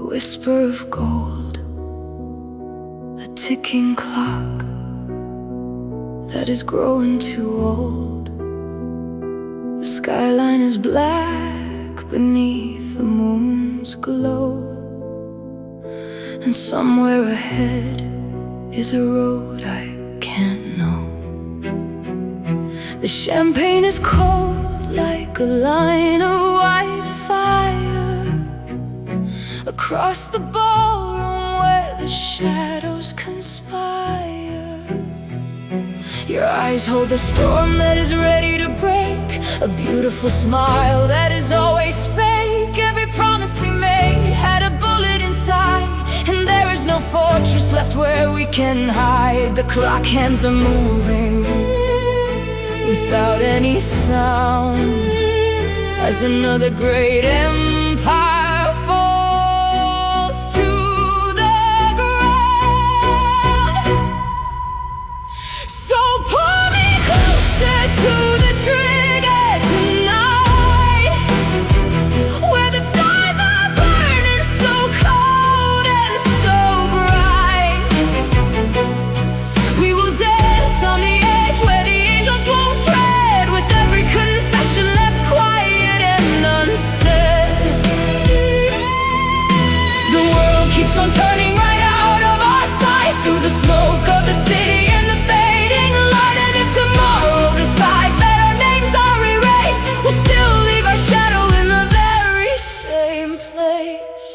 whisper of gold, a ticking clock that is growing too old. The skyline is black beneath the moon's glow, and somewhere ahead is a road I can't know. The champagne is cold like a line of white fire across the ballroom where the shadows conspire. Your eyes hold a storm that is ready to break, a beautiful smile that is always fake. Every promise we made had a bullet inside, and there is no fortress left where we can hide. The clock hands are moving without any sound as another great empire falls to the ground. So pull me closer to the trigger tonight, where the stars are burning so cold and so bright. We will dance on the edge where the angels won't tread, with every confession left quiet and unsaid. The world keeps on turning right out of our sight, through the smoke of the city and the fading light. And if tomorrow decides that our names are erased, we'll still leave our shadow in the very same place.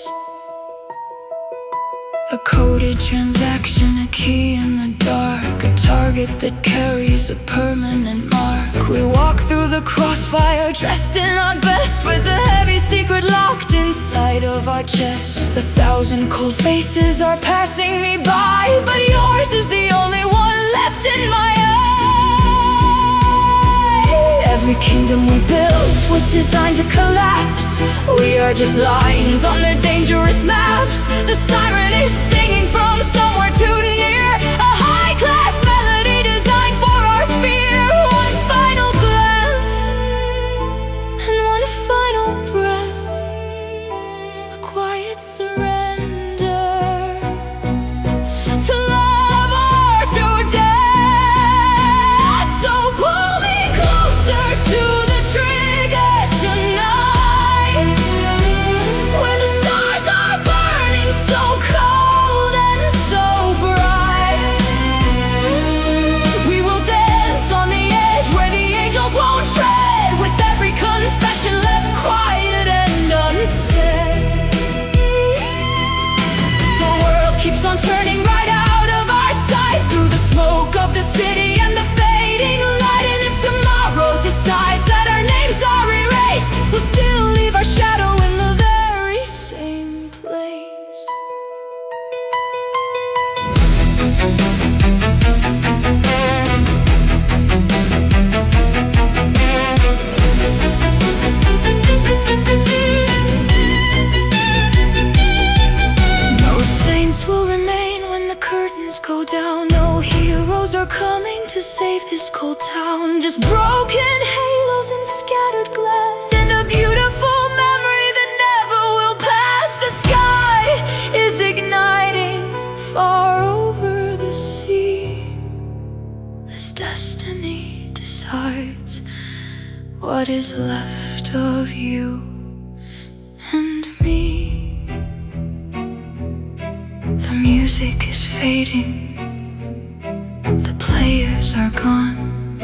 A coded transaction, a key in the dark, a target that carries a permanent mark. We walk through the crossfire dressed in our best, with a heavy secret locked inside of our chest. 1,000 cold faces are passing me by, but yours is the only one left in my eye. Every kingdom we built was designed to collapse. We are just lines on their dangerous maps. The siren is singing from somewhere too near, a high-class melody designed for our fear. One final glance and one final breath, a quiet surrender to love or to death. So pull me closer to the trigger tonight, where the stars are burning so cold and so bright. We will dance on the edge where the angels won't tread, with every confession left quiet and unsaid. The world keeps on turning right out of our sight, through the smoke of the city and the fading light. And if tomorrow decides that our names are erased, we'll still leave our shadow in the very same place. No saints will remain when the curtains go down. No heroes are coming to save this cold town. Just broken halos and scattered glass, and a beautiful memory that never will pass. The sky is igniting far over the sea, as destiny decides what is left of you and me. The music is fading, the players are gone,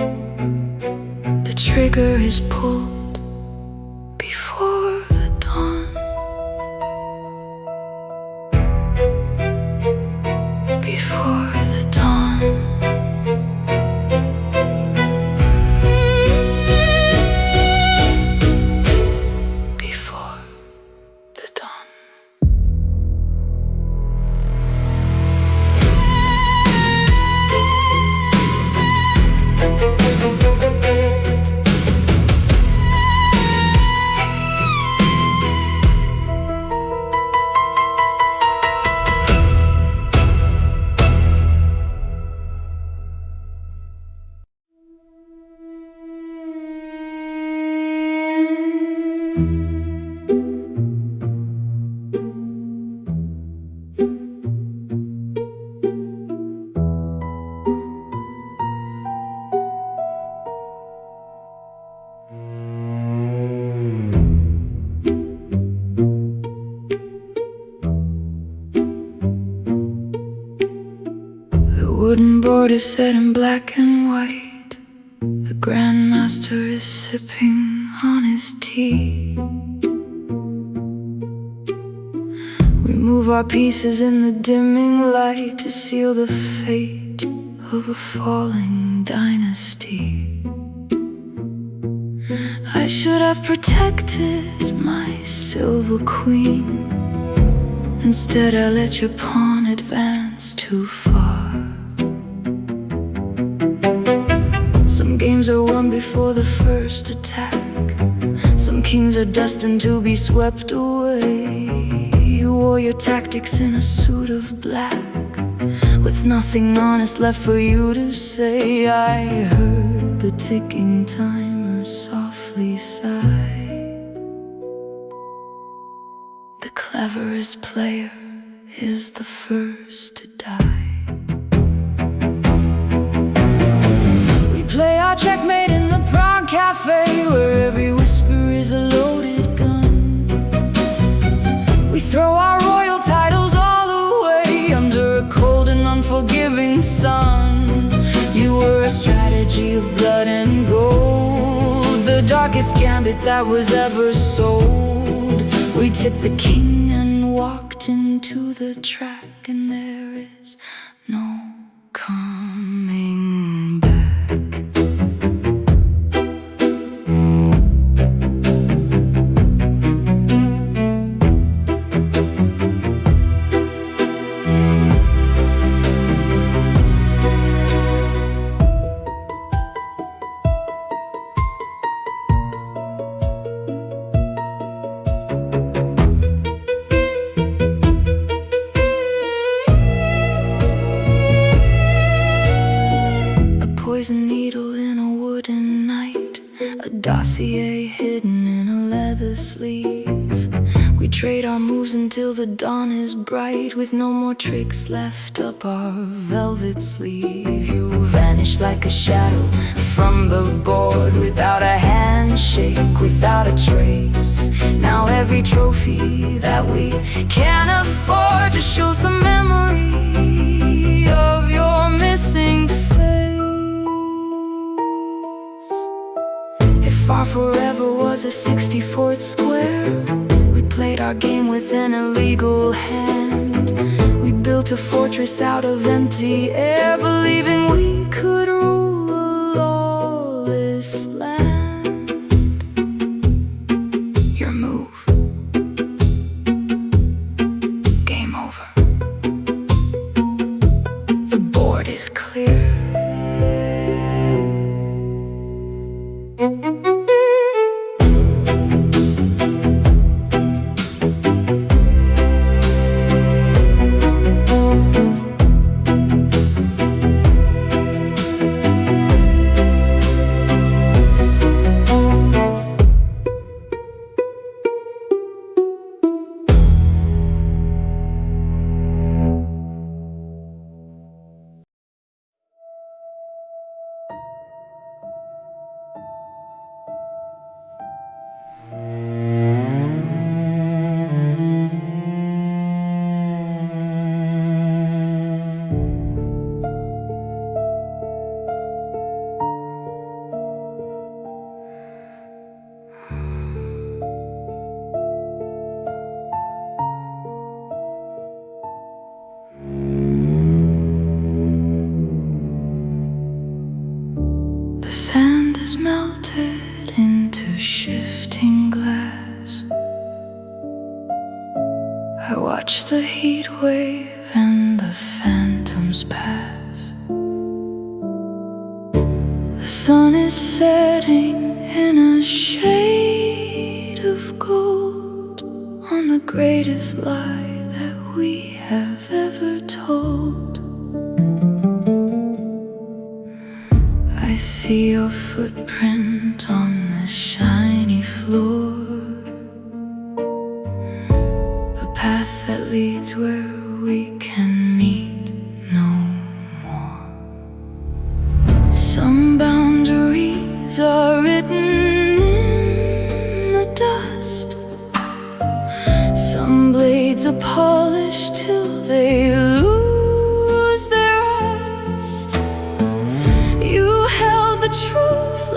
the trigger is pulled before the dawn. Before the dawn. Before the dawn. wooden board is set in black and white. The Grandmaster is sipping on his tea. We move our pieces in the dimming light to seal the fate of a falling dynasty. I should have protected my silver queen. Instead I let your pawn advance too far. Some games are won before the first attack. Some kings are destined to be swept away. You wore your tactics in a suit of black, with nothing honest left for you to say. I heard the ticking timer softly sigh. The cleverest player is the first to die. We play our checkmate in the Prague cafe, where every whisper is a loaded gun. We throw our royal titles all away under a cold and unforgiving sun. You were a strategy of blood and gold, the darkest gambit that was ever sold. We tipped the king and walked into the track, and there is no coming back. Poison needle in a wooden night, a dossier hidden in a leather sleeve. We trade our moves until the dawn is bright, with no more tricks left up our velvet sleeve. You vanish like a shadow from the board, without a handshake, without a trace. Now every trophy that we can afford just shows the memory of your missing face. If our forever was a 64th square, we played our game with an illegal hand. We built a fortress out of empty air, believing we could rule a lawless land. Your move. Game over. The board is clear. The sand is melted into shifting glass. I watch the heat wave and the phantoms pass. The sun is setting in a shade of gold on the greatest lie that we have ever told. I see your footprint on the shiny floor, a path that leads where we can meet no more. Some boundaries are written in the dust. Some blades are polished till they lose their essence.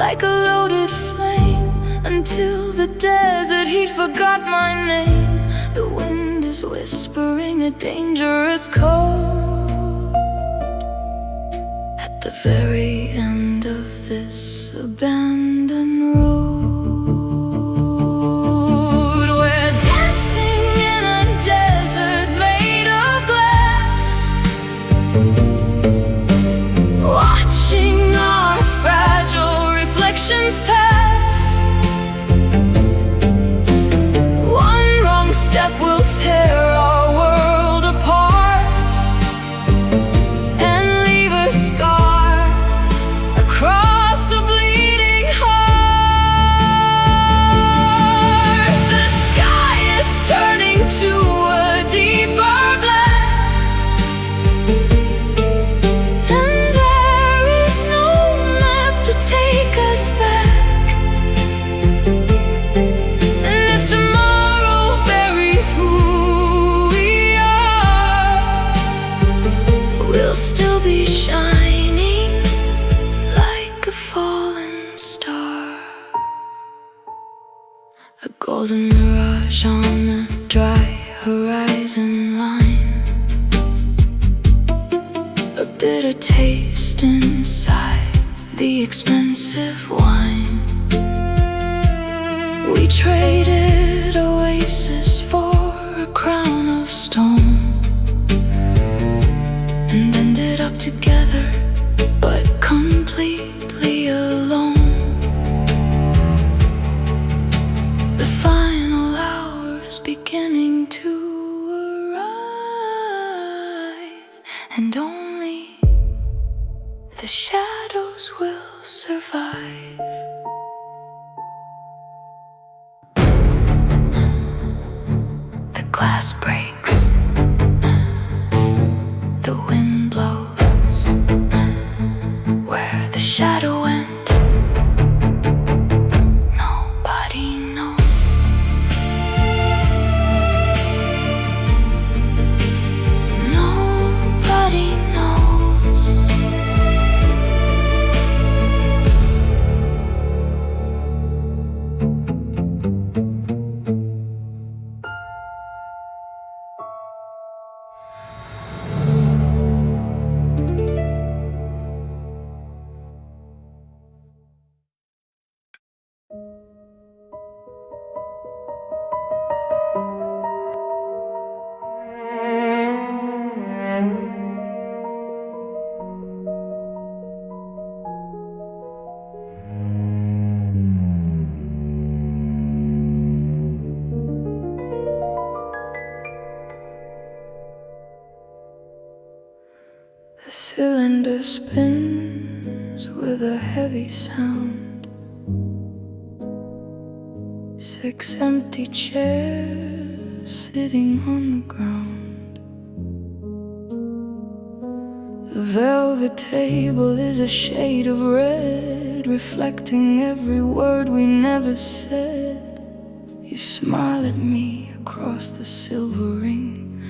like a loaded flame, until the desert heat forgot my name. The wind is whispering a dangerous code at the very end of this abandoned road. We're dancing in a desert made of glass, watching our fragile reflections pass. One wrong step will tear our world apart and leave a scar across a bleeding heart. The sky is turning to a deeper black, and there is no map to take us back. And if tomorrow buries who we are, we'll still be shining like a fallen star. A golden mirage on the dry horizon line, a bitter taste inside the expensive wine. We traded oasis for a crown of stone, and ended up together but completely alone. The final hour is beginning to arrive, and only the shadows will survive. The glass breaks, the wind blows. Where the shadow went, nobody knows. Nobody knows. The cylinder spins with a heavy sound. 6 empty chairs sitting on the ground. The velvet table is a shade of red, reflecting every word we never said. You smile at me across the silver ring,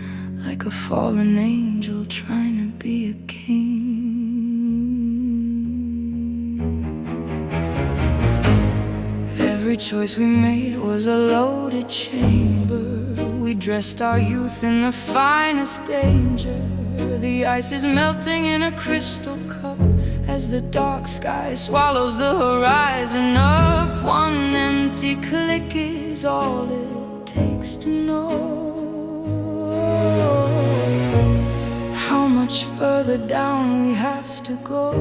like a fallen angel trying to be a king. Every choice we made was a loaded chamber. We dressed our youth in the finest danger. The ice is melting in a crystal cup as the dark sky swallows the horizon up. One empty click is all it takes to know how much further down we have to go.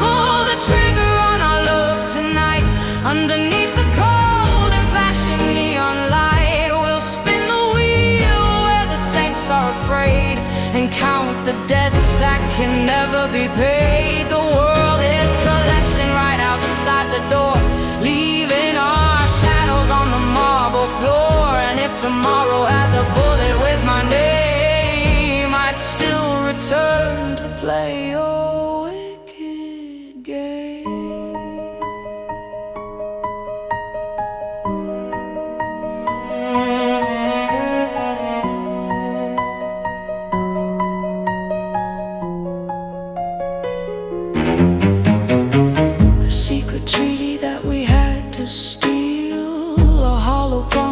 Pull the trigger on our love tonight. Underneath the cold and flashing neon light, we'll spin the wheel where the saints are afraid, and count the debts that can never be paid. The world is collapsing right outside the door, leaving our shadows on the marble floor. And if tomorrow has a bullet with my name, I'd still return to play your wicked game.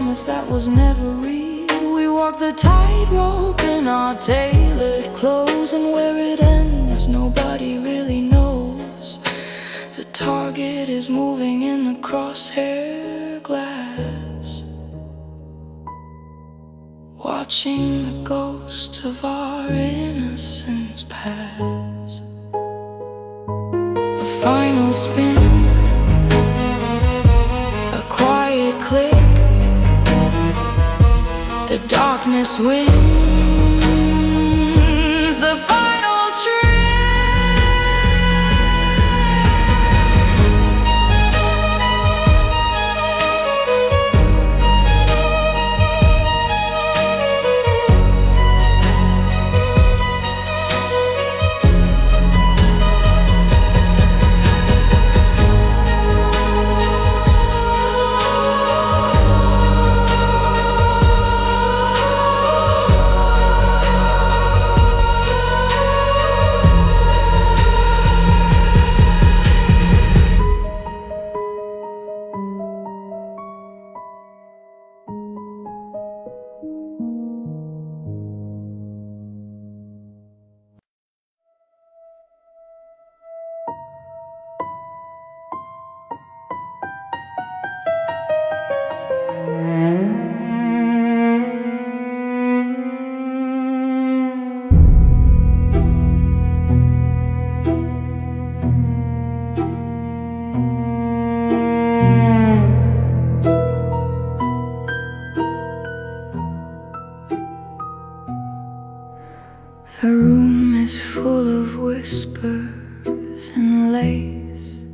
promise that was never real. We walk the tightrope in our tailored clothes, and where it ends, nobody really knows. The target is moving in the crosshair glass, watching the ghosts of our innocence pass. A final spin, a quiet click, the darkness wins the final trick. The room is full of whispers and lace.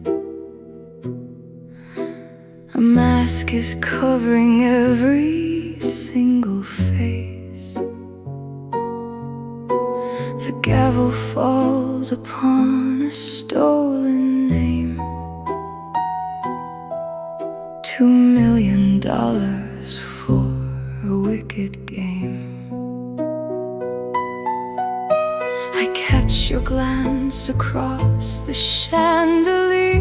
A mask is covering every single face. The gavel falls upon a stolen name. $2 million for a wicked game. I catch your glance across the chandelier,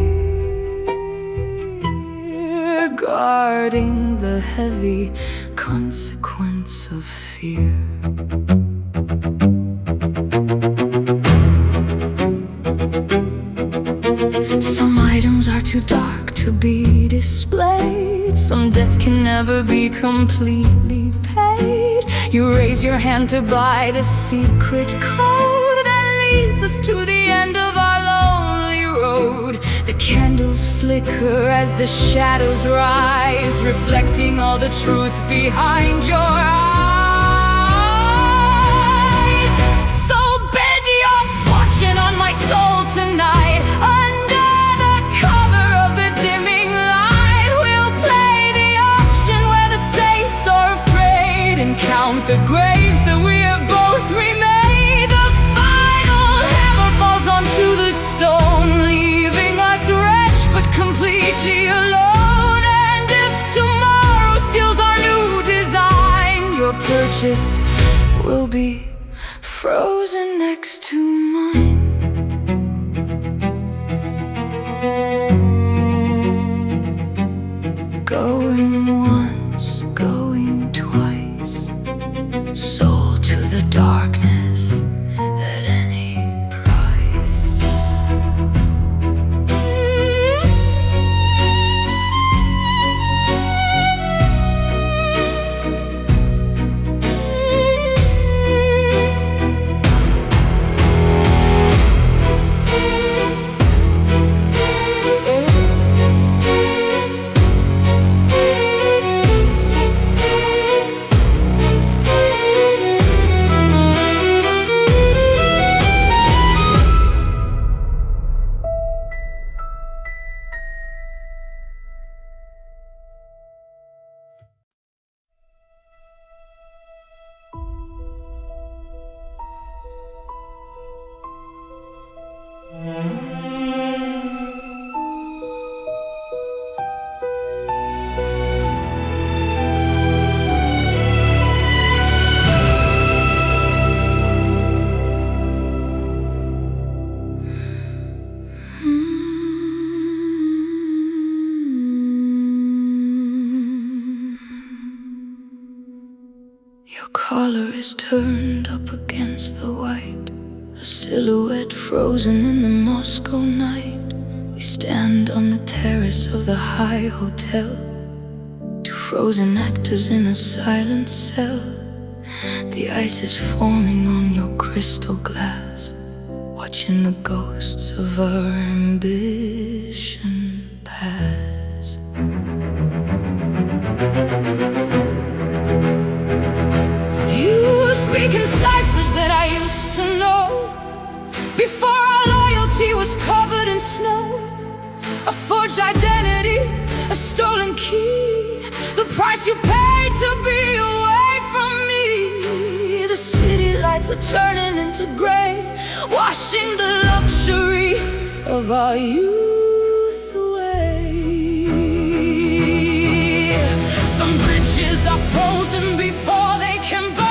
guarding the heavy consequence of fear. Some items are too dark to be displayed. Some debts can never be completely paid. You raise your hand to buy the secret code that leads us to the end of our lonely road. The candles flicker as the shadows rise, reflecting all the truth behind your eyes. So bid your fortune on my soul tonight. Under the cover of the dimming light, we'll play the auction where the saints are afraid and count the graves that we have both remade. The final hammer falls onto the stone, leaving us wretched but completely alone. And if tomorrow steals our new design, your purchase will be frozen next to mine. Going once, going twice, sold to the darkness at any price. Your collar is turned up against the white, a silhouette frozen in the Moscow night. We stand on the terrace of the high hotel, two frozen actors in a silent cell. The ice is forming on your crystal glass, watching the ghosts of our ambition pass. You speak in ciphers that I used to know, before our loyalty was covered in snow. A forged identity, a stolen key, the price you paid to be away from me. The city lights are turning into gray, washing the luxury of our youth away. Some bridges are frozen before they can burn.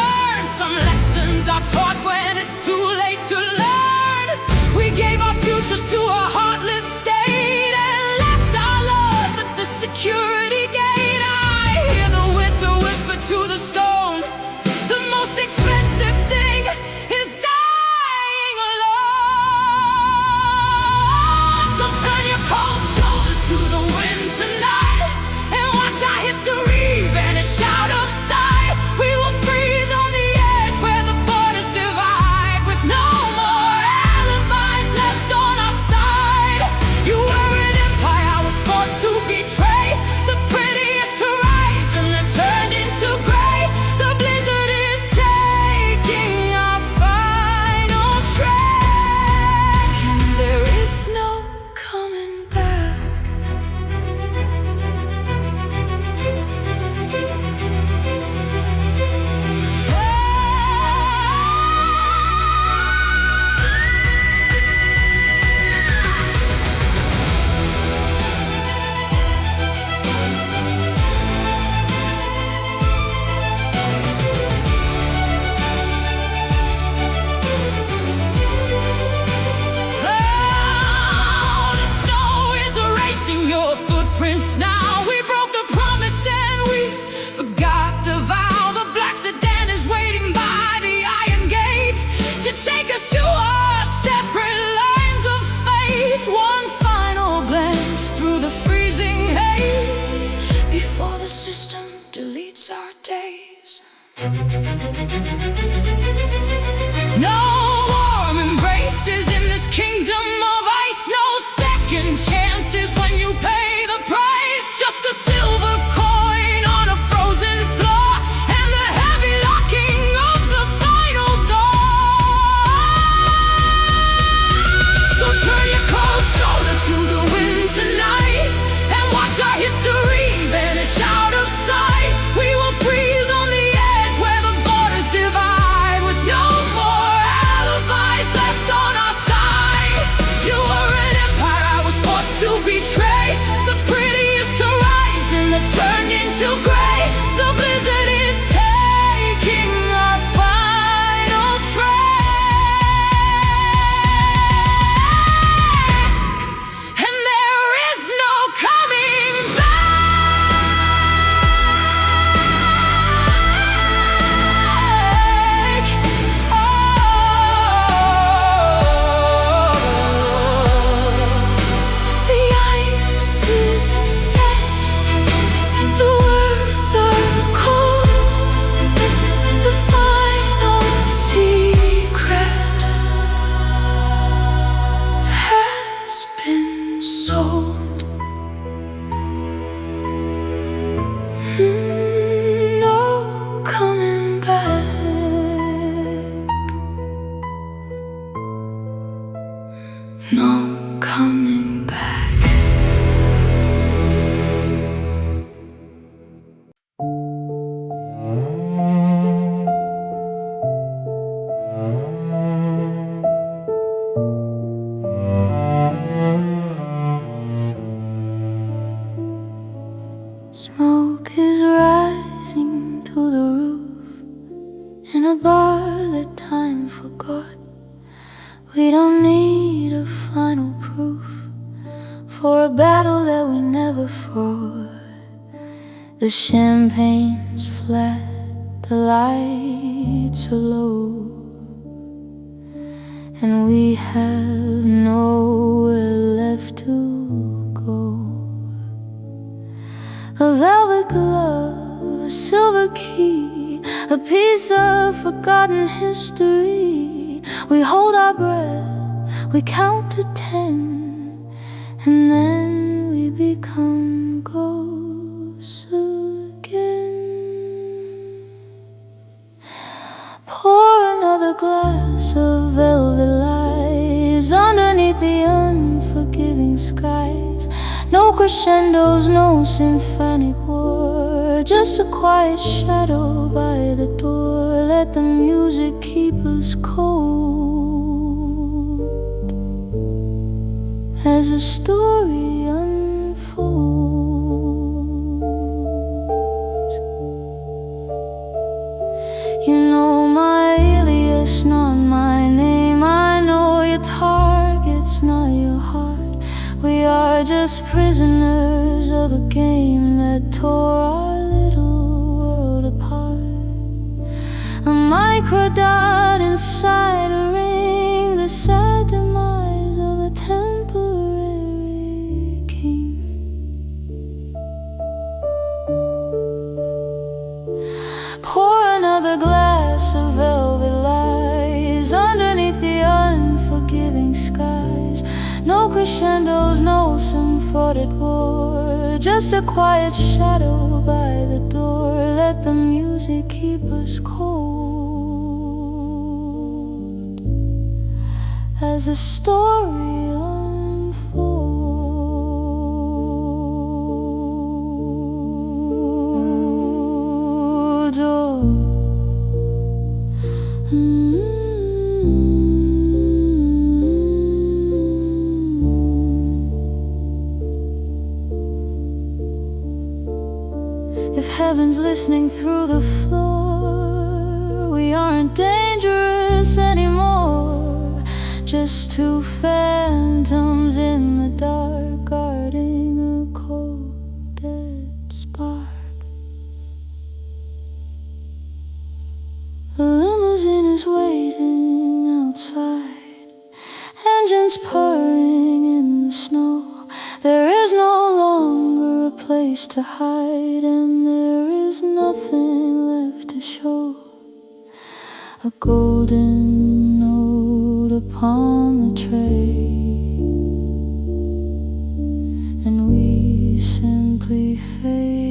Some lessons are taught when it's too late to learn. We gave our futures to a heartless state and left our love at the security gate. I hear the winter whisper to the stone, the most expensive thing is dying alone. So turn your cold shoulder to the wind tonight and watch our history vanish out of sight. We will freeze on the edge where the borders divide, with no more alibis left on our side. You were an empire I was forced to betray, the prettiest horizon that turned into gray. The blizzard is taking our final track, and there is no coming back. Oh, the snow is erasing your footprints now. We broke the promise and we forgot the vow. The black sedan is waiting by the iron gate to take us to our separate lines of fate. One final glance through the freezing haze before the system deletes our days. No warm embraces in this kingdom of ice, no second chances when you pay the price. Just a silver coin on a frozen floor and the heavy locking of the final door. So turn your cold shoulder to the wind tonight and watch our history vanish out of sight. We will freeze on the edge where the borders divide, with no more alibis left on our side. You were an empire I was forced to betray, the prettiest horizon that turned into gray. The blizzard is taking our final track, and there is no coming back. Oh, the ice is set, the words are cold, the final secret has been sold. No coming back. No coming back. Smoke is rising to the roof in a bar that time forgot. We don't need a final proof for a battle that we never fought. The champagne's flat, the lights are low, and we have nowhere left to go. A velvet glove, a silver key, a piece of forgotten history. We hold our breath, we count to 10, and then we become ghosts again. Pour another glass of velvet lies underneath the unforgiving skies. No crescendos, no symphonic war, just a quiet shadow by the door. Let the music keep us cold as the story unfolds. You know my alias, not my name. I know your target's not your heart. We are just prisoners of a game that tore our little world apart. A microdot inside a ring, the sad demise of a temporary king. Pour another glass of velvet lies underneath the unforgiving skies. No crescendos, no symphonic war, just a quiet shadow by the door. Let the music keep us cold as the story unfolds. Oh. If heaven's listening through the floor, we aren't dangerous anymore. Just two phantoms in the dark, guarding a cold, dead spark. The limousine is waiting outside, engines purring in the snow. There is no longer a place to hide, and there is nothing left to show. A golden note upon the tray, and we simply fade